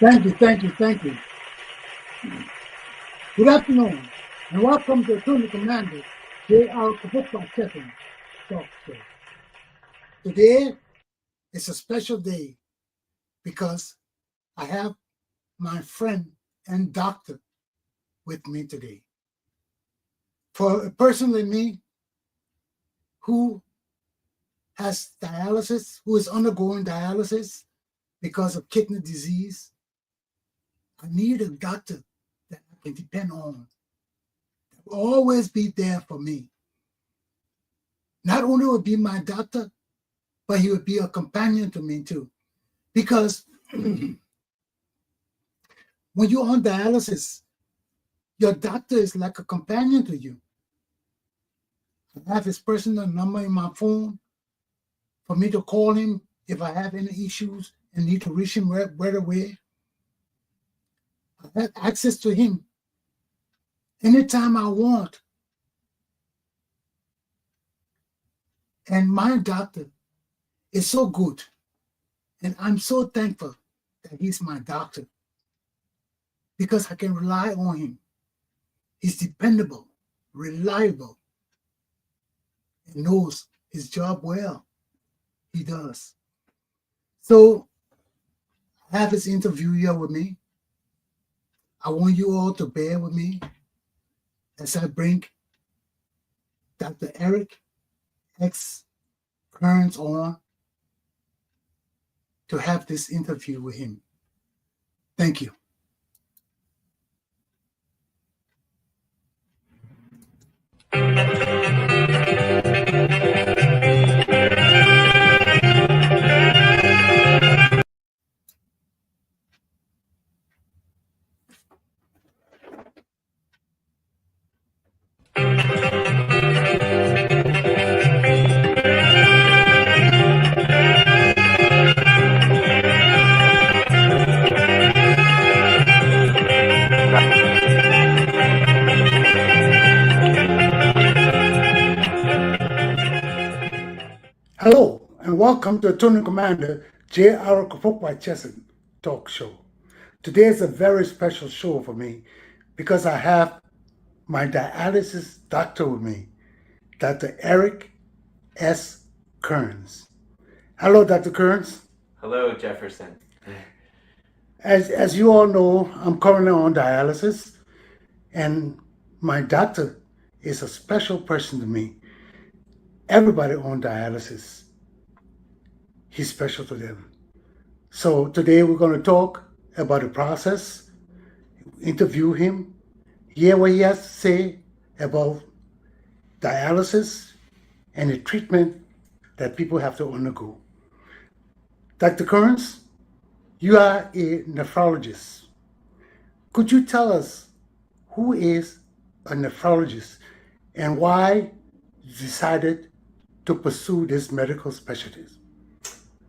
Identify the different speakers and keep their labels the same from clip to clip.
Speaker 1: Thank you, thank you, thank you. Good afternoon, and welcome to Attorney Commander Glapohkpa Chesson talk show. Today is a special day because I have my friend and doctor with me today. For a person like me who has dialysis, who is undergoing dialysis because of kidney disease, I need a doctor that I can depend on, that will always be there for me. Not only will be my doctor, but he would be a companion to me too. Because when you're on dialysis, your doctor is like a companion to you. I have his personal number in my phone for me to call him if I have any issues and need to reach him right away. I have access to him anytime I want. And my doctor is so good. And I'm so thankful that he's my doctor because I can rely on him. He's dependable, reliable, and knows his job well. He does. So I have his interview here with me. I want you all to bear with me as I bring Dr. Eric X. KERNS on to have this interview with him. Thank you. Hello, and welcome to Attorney Commander J.R. Glapohkpa Chesson talk show. Today is a very special show for me because I have my dialysis doctor with me, Dr. Eric S. KERNS. Hello, Dr. KERNS.
Speaker 2: Hello, Jefferson.
Speaker 1: As you all know, I'm currently on dialysis, and my doctor is a special person to me. Everybody on dialysis, he's special to them. So today we're going to talk about the process, interview him, hear what he has to say about dialysis and the treatment that people have to undergo. Dr. KERNS, you are a nephrologist. Could you tell us who is a nephrologist and why you decided to pursue this medical specialty?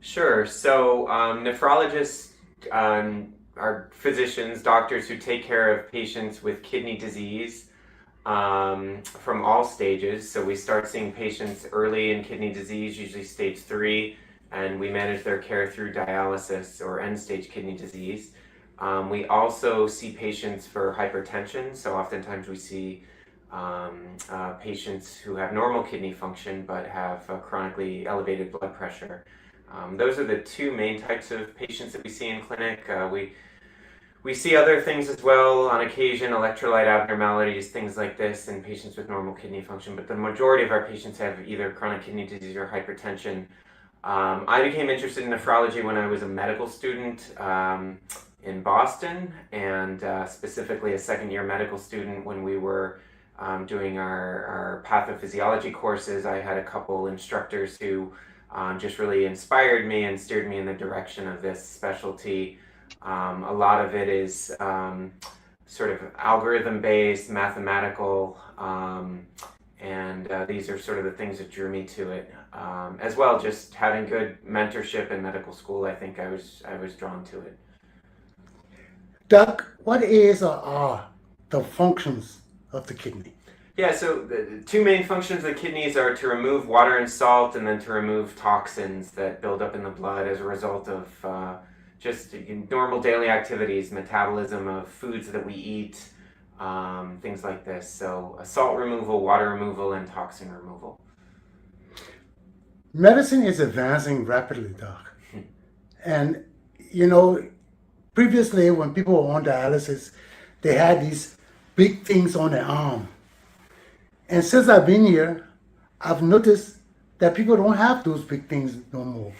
Speaker 2: Sure. So nephrologists are physicians, doctors who take care of patients with kidney disease from all stages. So we start seeing patients early in kidney disease, usually stage 3, and we manage their care through dialysis or end-stage kidney disease. We also see patients for hypertension. So oftentimes we see patients who have normal kidney function but have chronically elevated blood pressure. Those are the two main types of patients that we see in clinic. We see other things as well on occasion, electrolyte abnormalities, things like this in patients with normal kidney function, but the majority of our patients have either chronic kidney disease or hypertension. I became interested in nephrology when I was a medical student in Boston, and specifically a second-year medical student when we were doing our pathophysiology courses. I had a couple instructors who just really inspired me and steered me in the direction of this specialty. A lot of it is sort of algorithm-based, mathematical, and these are sort of the things that drew me to it. As well, just having good mentorship in medical school, I think I was drawn to it.
Speaker 1: Doc, what is the functions of the kidney?
Speaker 2: Yeah, so the two main functions of the kidneys are to remove water and salt, and then to remove toxins that build up in the blood as a result of just normal daily activities, metabolism of foods that we eat, things like this. So salt removal, water removal, and toxin removal.
Speaker 1: Medicine is advancing rapidly, Doc. And, you know, previously when people were on dialysis, they had these big things on their arm. And since I've been here, I've noticed that people don't have those big things no more.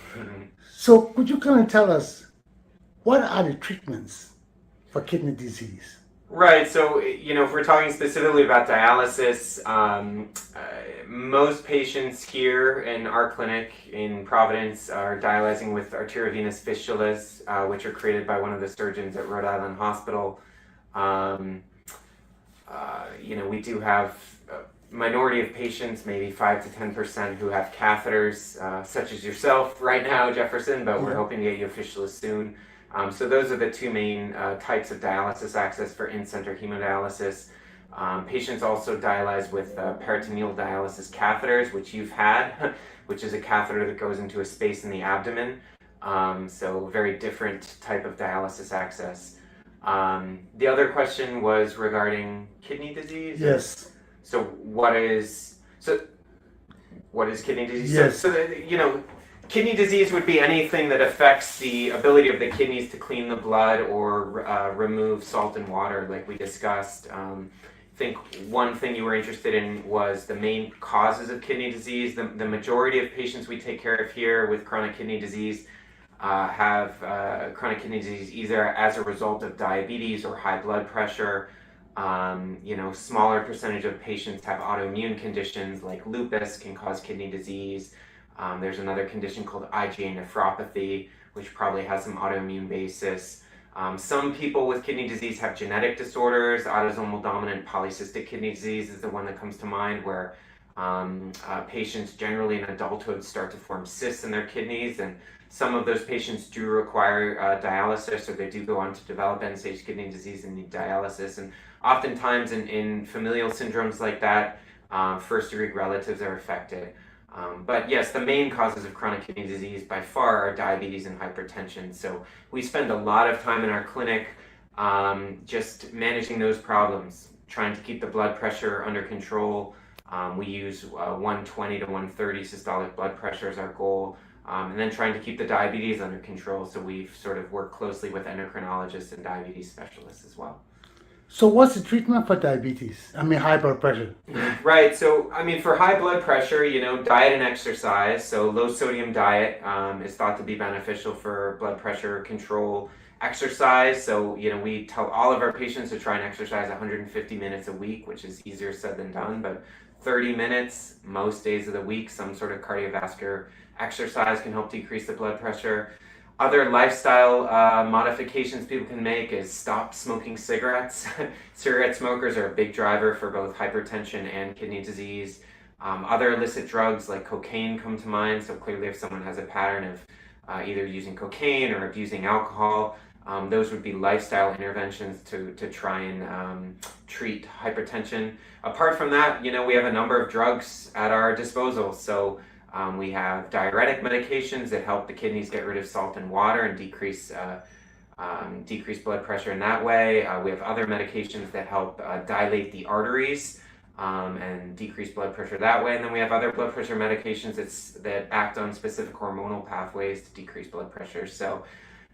Speaker 1: So could you kind of tell us, what are the treatments for kidney disease?
Speaker 2: Right, so if we're talking specifically about dialysis, most patients here in our clinic in Providence are dialyzing with arteriovenous fistulas, which are created by one of the surgeons at Rhode Island Hospital. We do have a minority of patients, maybe 5 to 10%, who have catheters, such as yourself right now, Jefferson, but we're hoping to get you a fistula soon. So those are the two main types of dialysis access for in-center hemodialysis. Patients also dialyze with peritoneal dialysis catheters, which you've had, which is a catheter that goes into a space in the abdomen. So very different type of dialysis access. The other question was regarding kidney disease?
Speaker 1: Yes.
Speaker 2: So what is kidney disease?
Speaker 1: Yes.
Speaker 2: So kidney disease would be anything that affects the ability of the kidneys to clean the blood or remove salt and water, like we discussed. I think one thing you were interested in was the main causes of kidney disease. The majority of patients we take care of here with chronic kidney disease have chronic kidney disease either as a result of diabetes or high blood pressure. Smaller percentage of patients have autoimmune conditions like lupus can cause kidney disease. There's another condition called IgA nephropathy, which probably has some autoimmune basis. Some people with kidney disease have genetic disorders. Autosomal dominant polycystic kidney disease is the one that comes to mind, where patients generally in adulthood start to form cysts in their kidneys, and some of those patients do require dialysis, or they do go on to develop end-stage kidney disease and need dialysis. And oftentimes in familial syndromes like that, first-degree relatives are affected. But yes, the main causes of chronic kidney disease by far are diabetes and hypertension. So we spend a lot of time in our clinic just managing those problems, trying to keep the blood pressure under control. We use 120 to 130 systolic blood pressure as our goal, and then trying to keep the diabetes under control. So we've sort of worked closely with endocrinologists and diabetes specialists as well.
Speaker 1: So what's the treatment for diabetes? High blood pressure.
Speaker 2: Right. So, for high blood pressure, diet and exercise. So low sodium diet is thought to be beneficial for blood pressure control. Exercise. So, we tell all of our patients to try and exercise 150 minutes a week, which is easier said than done, but 30 minutes most days of the week, some sort of cardiovascular exercise can help decrease the blood pressure. Other lifestyle modifications people can make is stop smoking cigarettes. Cigarette smokers are a big driver for both hypertension and kidney disease. Other illicit drugs like cocaine come to mind. So clearly if someone has a pattern of either using cocaine or abusing alcohol, those would be lifestyle interventions to try and treat hypertension. Apart from that, we have a number of drugs at our disposal. So we have diuretic medications that help the kidneys get rid of salt and water and decrease blood pressure in that way. We have other medications that help dilate the arteries and decrease blood pressure that way. And then we have other blood pressure medications that act on specific hormonal pathways to decrease blood pressure. So,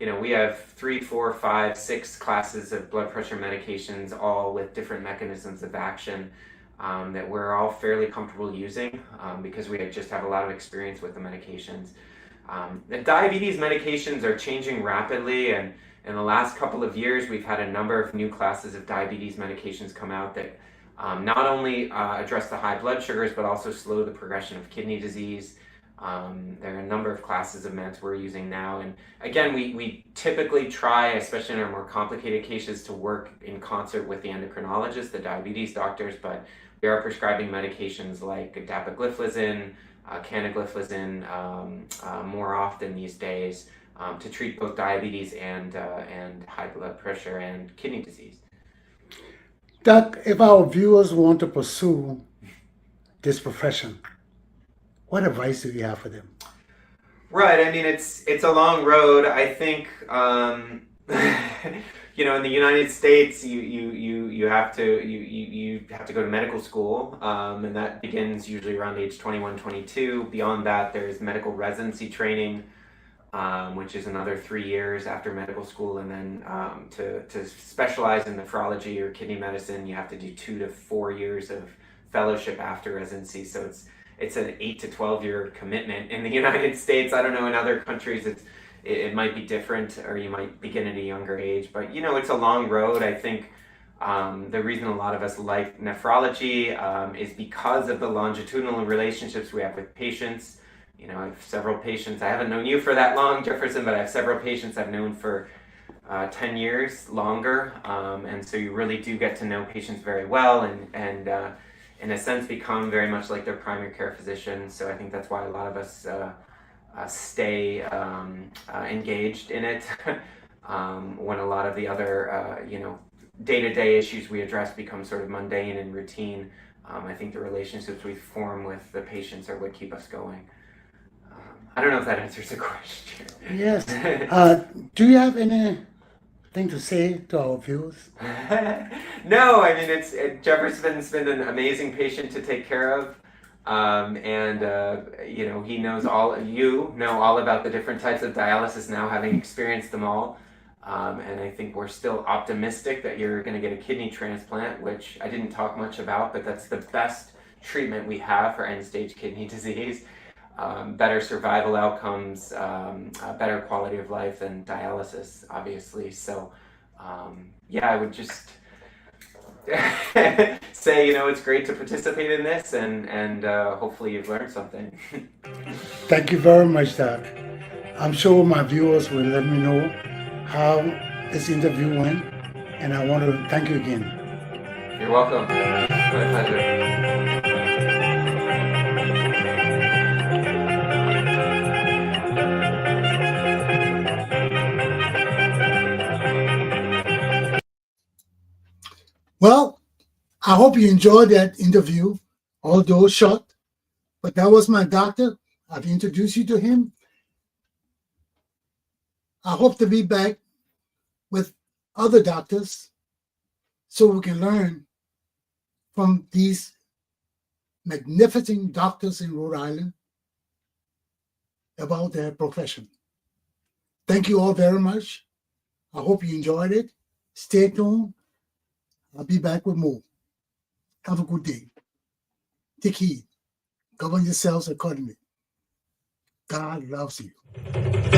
Speaker 2: we have 3, 4, 5, 6 classes of blood pressure medications, all with different mechanisms of action. That we're all fairly comfortable using because we just have a lot of experience with the medications. The diabetes medications are changing rapidly, and in the last couple of years we've had a number of new classes of diabetes medications come out that not only address the high blood sugars but also slow the progression of kidney disease. There are a number of classes of meds we're using now, and again we typically try, especially in our more complicated cases, to work in concert with the endocrinologists, the diabetes doctors, but we are prescribing medications like dapagliflozin, canagliflozin more often these days to treat both diabetes and high blood pressure and kidney disease.
Speaker 1: Doc, if our viewers want to pursue this profession, what advice do you have for them?
Speaker 2: Right. I mean, it's a long road. I think in the United States, you have to you have to go to medical school, and that begins usually around age 21, 22. Beyond that, there's medical residency training, which is another 3 years after medical school, and then to specialize in nephrology or kidney medicine, you have to do 2 to 4 years of fellowship after residency. So it's an 8 to 12 year commitment in the United States. I don't know in other countries it might be different, or you might begin at a younger age, but it's a long road. I think the reason a lot of us like nephrology is because of the longitudinal relationships we have with patients. I have several patients. I haven't known you for that long, Jefferson, but I have several patients I've known for 10 years longer. And so you really do get to know patients very well and in a sense become very much like their primary care physician. So I think that's why a lot of us stay engaged in it when a lot of the other, day-to-day issues we address become sort of mundane and routine. I think the relationships we form with the patients are what keep us going. I don't know if that answers the question.
Speaker 1: Yes. Do you have anything to say to our viewers?
Speaker 2: No, I mean Jefferson's been an amazing patient to take care of, and he knows you know all about the different types of dialysis now, having experienced them all. And I think we're still optimistic that you're going to get a kidney transplant, which I didn't talk much about, but that's the best treatment we have for end-stage kidney disease. Better survival outcomes, better quality of life than dialysis, obviously. So, I would just say, it's great to participate in this, and hopefully you've learned something.
Speaker 1: Thank you very much, Doc. I'm sure my viewers will let me know how this interview went, and I want to thank you again.
Speaker 2: You're welcome. My pleasure.
Speaker 1: Well, I hope you enjoyed that interview, although short, but that was my doctor. I've introduced you to him. I hope to be back with other doctors so we can learn from these magnificent doctors in Rhode Island about their profession. Thank you all very much. I hope you enjoyed it. Stay tuned. I'll be back with more. Have a good day. Take heed. Govern yourselves accordingly. God loves you.